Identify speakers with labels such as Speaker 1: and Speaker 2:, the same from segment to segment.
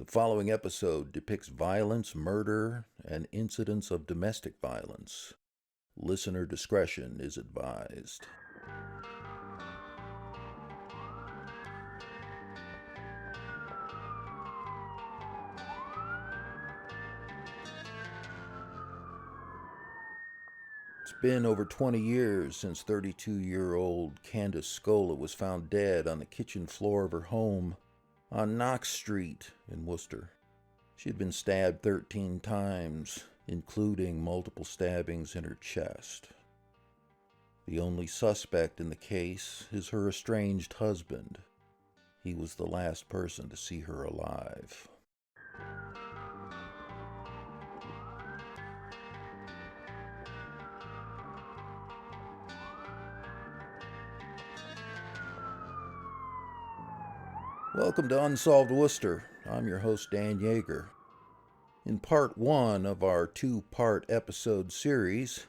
Speaker 1: following episode depicts violence, murder, and incidents of domestic violence. Listener discretion is advised. It's been over 20 years since 32-year-old Candace Scola was found dead on the kitchen floor of her home on Knox Street in Worcester. She had been stabbed 13 times, including multiple stabbings in her chest. The only suspect in the case is her estranged husband. He was the last person to see her alive. Welcome to Unsolved Worcester. I'm your host, Dan Yeager. In part one of our two-part episode series,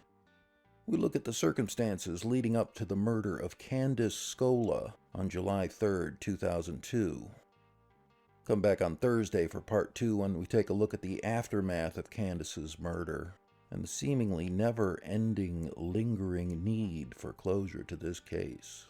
Speaker 1: we look at the circumstances leading up to the murder of Candace Scola on July 3rd, 2002. Come back on Thursday for part two when we take a look at the aftermath of Candace's murder and the seemingly never-ending, lingering need for closure to this case.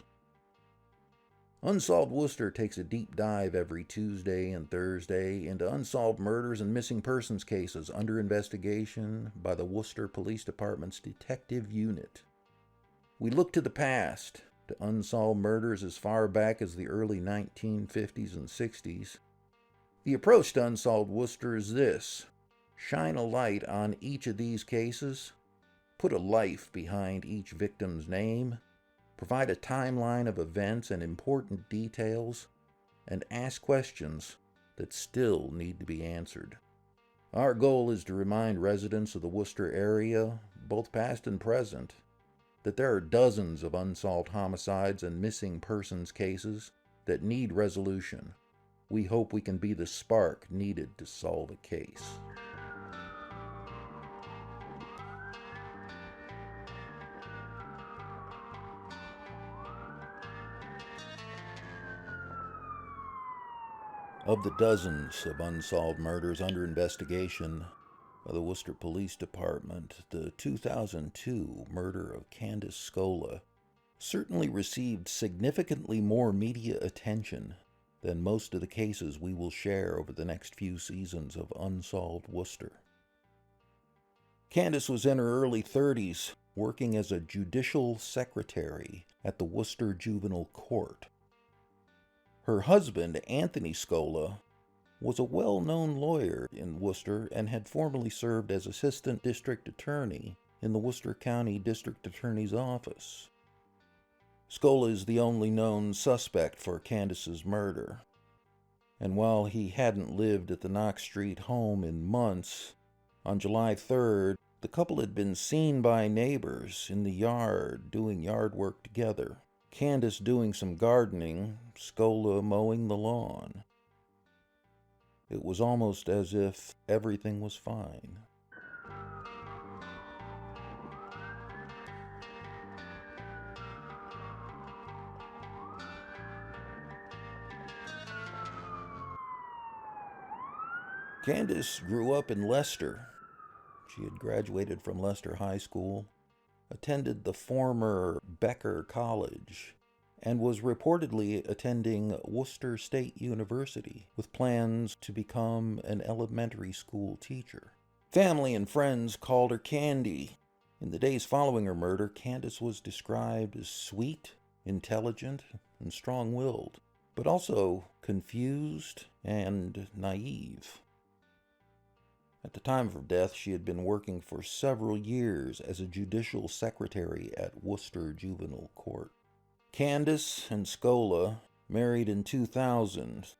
Speaker 1: Unsolved Worcester takes a deep dive every Tuesday and Thursday into unsolved murders and missing persons cases under investigation by the Worcester Police Department's Detective Unit. We look to the past, to unsolved murders as far back as the early 1950s and 60s. The approach to Unsolved Worcester is this: shine a light on each of these cases, put a life behind each victim's name, provide a timeline of events and important details, and ask questions that still need to be answered. Our goal is to remind residents of the Worcester area, both past and present, that there are dozens of unsolved homicides and missing persons cases that need resolution. We hope we can be the spark needed to solve a case. Of the dozens of unsolved murders under investigation by the Worcester Police Department, the 2002 murder of Candace Scola certainly received significantly more media attention than most of the cases we will share over the next few seasons of Unsolved Worcester. Candace was in her early 30s, working as a judicial secretary at the Worcester Juvenile Court. Her husband, Anthony Scola, was a well-known lawyer in Worcester and had formerly served as assistant district attorney in the Worcester County District Attorney's Office. Scola is the only known suspect for Candace's murder, and while he hadn't lived at the Knox Street home in months, on July 3rd, the couple had been seen by neighbors in the yard doing yard work together. Candace doing some gardening, Scola mowing the lawn. It was almost as if everything was fine. Candace grew up in Leicester. She had graduated from Leicester High School, attended the former Becker College, and was reportedly attending Worcester State University with plans to become an elementary school teacher. Family and friends called her Candy. In the days following her murder, Candace was described as sweet, intelligent, and strong-willed, but also confused and naive. At the time of her death, she had been working for several years as a judicial secretary at Worcester Juvenile Court. Candace and Scola married in 2000,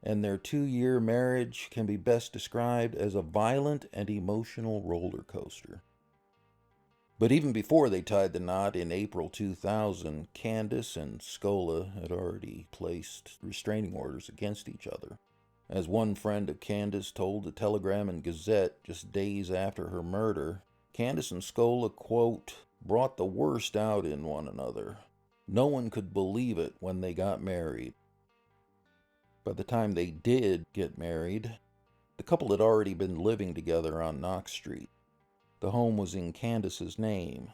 Speaker 1: and their 2-year marriage can be best described as a violent and emotional roller coaster. But even before they tied the knot in April 2000, Candace and Scola had already placed restraining orders against each other. As one friend of Candace told the Telegram and Gazette just days after her murder, Candace and Scola, quote, brought the worst out in one another. No one could believe it when they got married. By the time they did get married, the couple had already been living together on Knox Street. The home was in Candace's name.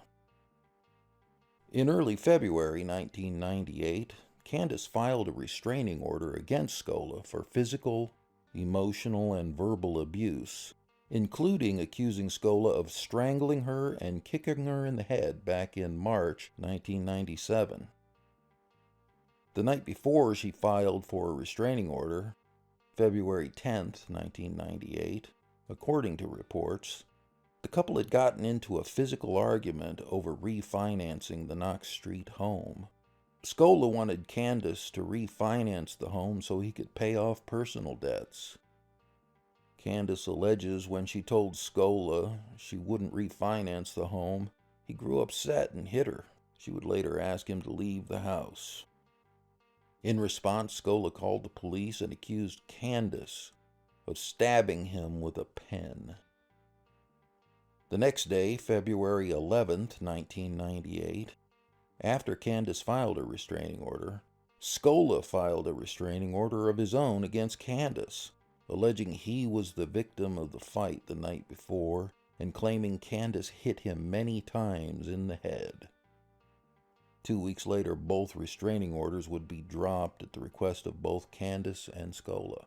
Speaker 1: In early February 1998, Candace filed a restraining order against Scola for physical, emotional, and verbal abuse, including accusing Scola of strangling her and kicking her in the head back in March 1997. The night before she filed for a restraining order, February 10, 1998, according to reports, the couple had gotten into a physical argument over refinancing the Knox Street home. Scola wanted Candace to refinance the home so he could pay off personal debts. Candace alleges when she told Scola she wouldn't refinance the home, he grew upset and hit her. She would later ask him to leave the house. In response, Scola called the police and accused Candace of stabbing him with a pen. The next day, February 11, 1998, after Candace filed a restraining order, Scola filed a restraining order of his own against Candace, alleging he was the victim of the fight the night before and claiming Candace hit him many times in the head. 2 weeks later, both restraining orders would be dropped at the request of both Candace and Scola.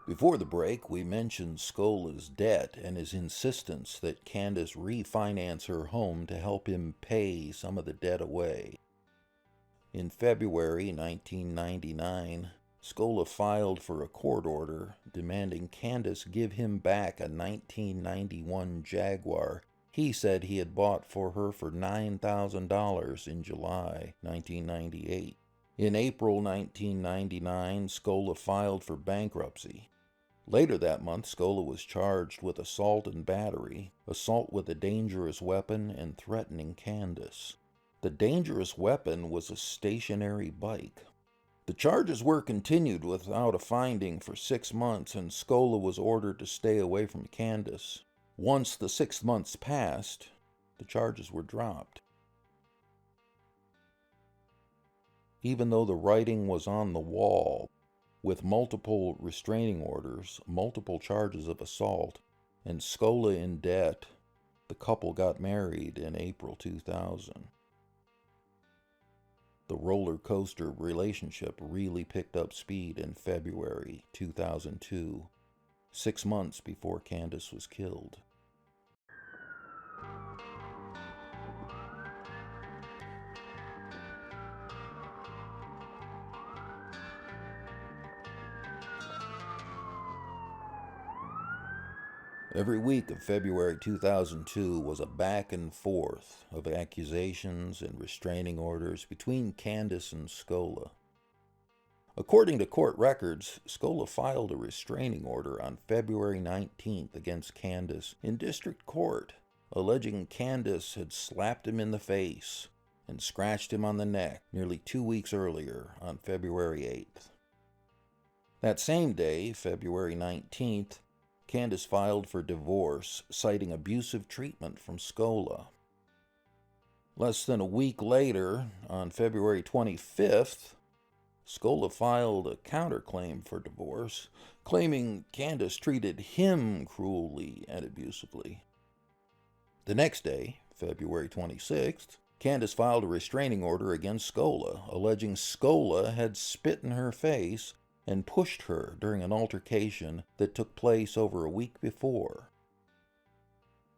Speaker 1: Before the break, we mentioned Scola's debt and his insistence that Candace refinance her home to help him pay some of the debt away. In February 1999, Scola filed for a court order demanding Candace give him back a 1991 Jaguar he said he had bought for her for $9,000 in July 1998. In April 1999, Scola filed for bankruptcy. Later that month, Scola was charged with assault and battery, assault with a dangerous weapon, and threatening Candace. The dangerous weapon was a stationary bike. The charges were continued without a finding for 6 months, and Scola was ordered to stay away from Candace. Once the 6 months passed, the charges were dropped. Even though the writing was on the wall, with multiple restraining orders, multiple charges of assault, and Scola in debt, the couple got married in April 2000. The roller coaster relationship really picked up speed in February 2002, 6 months before Candace was killed. Every week of February 2002 was a back and forth of accusations and restraining orders between Candace and Scola. According to court records, Scola filed a restraining order on February 19th against Candace in district court, alleging Candace had slapped him in the face and scratched him on the neck nearly 2 weeks earlier on February 8th. That same day, February 19th, Candace filed for divorce, citing abusive treatment from Scola. Less than a week later, on February 25th, Scola filed a counterclaim for divorce, claiming Candace treated him cruelly and abusively. The next day, February 26th, Candace filed a restraining order against Scola, alleging Scola had spit in her face and pushed her during an altercation that took place over a week before.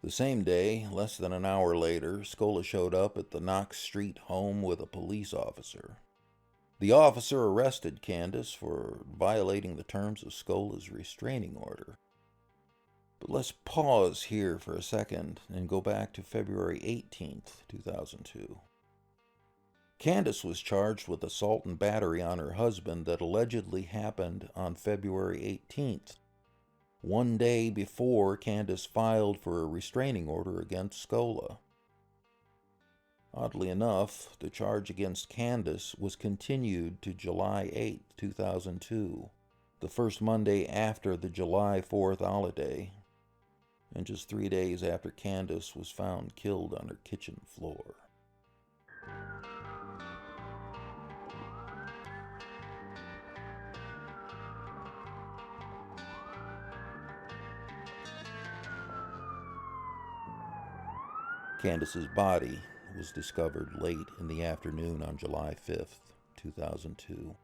Speaker 1: The same day, less than an hour later, Scola showed up at the Knox Street home with a police officer. The officer arrested Candace for violating the terms of Scola's restraining order. But let's pause here for a second and go back to February 18th, 2002. Candace was charged with assault and battery on her husband that allegedly happened on February 18th, one day before Candace filed for a restraining order against Scola. Oddly enough, the charge against Candace was continued to July 8, 2002, the first Monday after the July 4th holiday, and just 3 days after Candace was found killed on her kitchen floor. Candace's body was discovered late in the afternoon on July 5th, 2002,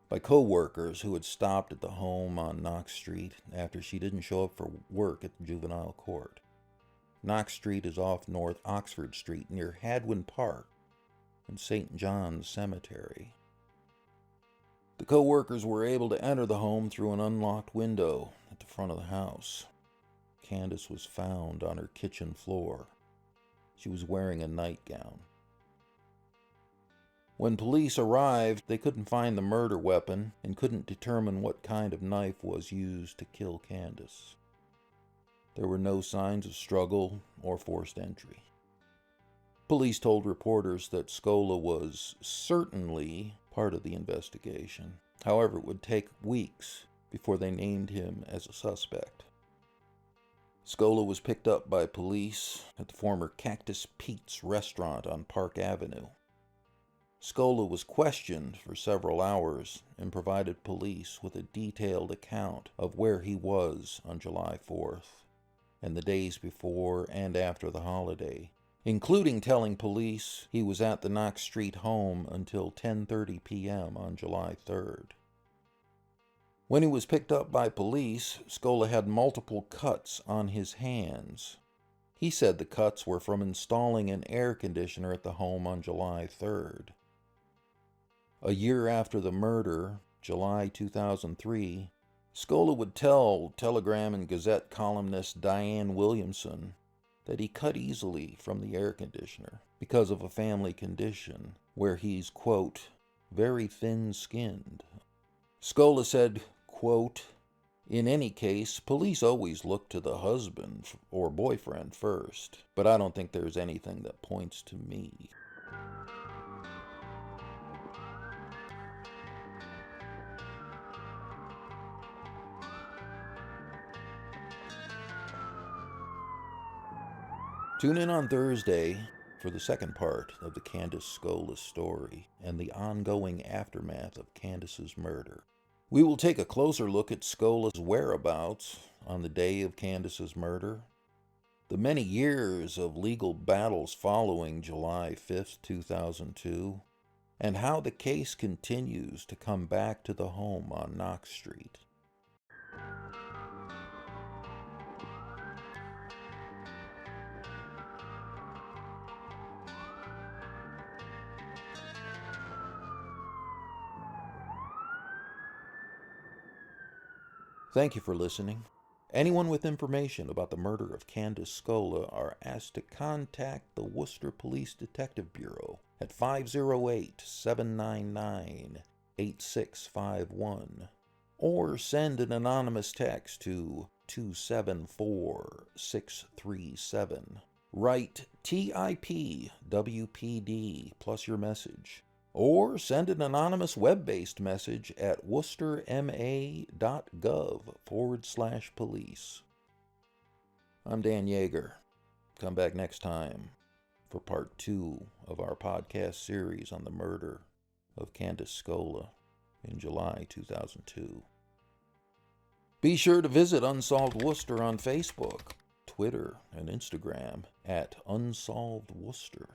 Speaker 1: by co-workers who had stopped at the home on Knox Street after she didn't show up for work at the juvenile court. Knox Street is off North Oxford Street near Hadwin Park and St. John's Cemetery. The co-workers were able to enter the home through an unlocked window at the front of the house. Candace was found on her kitchen floor. She was wearing a nightgown. When police arrived, they couldn't find the murder weapon and couldn't determine what kind of knife was used to kill Candace. There were no signs of struggle or forced entry. Police told reporters that Scola was certainly part of the investigation. However, it would take weeks before they named him as a suspect. Scola was picked up by police at the former Cactus Pete's restaurant on Park Avenue. Scola was questioned for several hours and provided police with a detailed account of where he was on July 4th and the days before and after the holiday, including telling police he was at the Knox Street home until 10:30 p.m. on July 3rd. When he was picked up by police, Scola had multiple cuts on his hands. He said the cuts were from installing an air conditioner at the home on July 3rd. A year after the murder, July 2003, Scola would tell Telegram and Gazette columnist Diane Williamson that he cut easily from the air conditioner because of a family condition where he's, quote, very thin-skinned. Scola said, quote, in any case, police always look to the husband or boyfriend first, but I don't think there's anything that points to me. Tune in on Thursday for the second part of the Candace Scola story and the ongoing aftermath of Candace's murder. We will take a closer look at Scola's whereabouts on the day of Candace's murder, the many years of legal battles following July 5th, 2002, and how the case continues to come back to the home on Knox Street. Thank you for listening. Anyone with information about the murder of Candace Scola are asked to contact the Worcester Police Detective Bureau at 508-799-8651 or send an anonymous text to 274637. Write TIP WPD plus your message, or send an anonymous web-based message at worcesterma.gov/police. I'm Dan Yeager. Come back next time for part 2 of our podcast series on the murder of Candace Scola in July 2002. Be sure to visit Unsolved Worcester on Facebook, Twitter, and Instagram at Unsolved Worcester.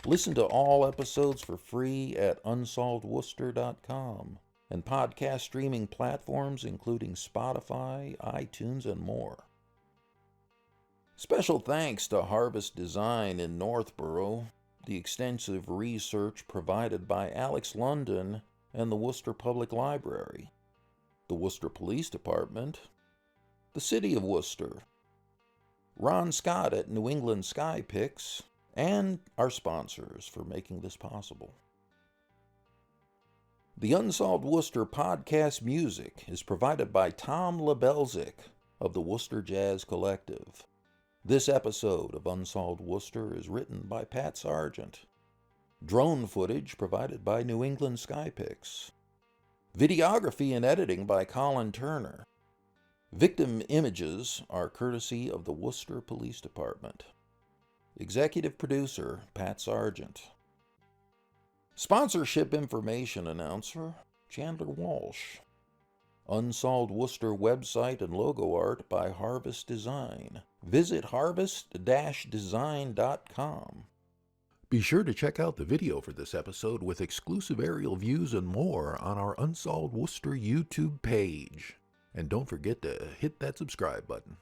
Speaker 1: Listen to all episodes for free at unsolvedworcester.com and podcast streaming platforms including Spotify, iTunes, and more. Special thanks to Harvest Design in Northborough, the extensive research provided by Alex London and the Worcester Public Library, the Worcester Police Department, the City of Worcester, Ron Scott at New England Sky Picks, and our sponsors for making this possible. The Unsolved Worcester podcast music is provided by Tom Lebelzik of the Worcester Jazz Collective This episode of Unsolved Worcester is written by Pat Sargent. Drone footage provided by New England Skypics. Videography and editing by Colin Turner. Victim images are courtesy of the Worcester Police Department. Executive producer, Pat Sargent. Sponsorship information announcer, Chandler Walsh. Unsolved Worcester website and logo art by Harvest Design. Visit harvest-design.com. Be sure to check out the video for this episode with exclusive aerial views and more on our Unsolved Worcester YouTube page. And don't forget to hit that subscribe button.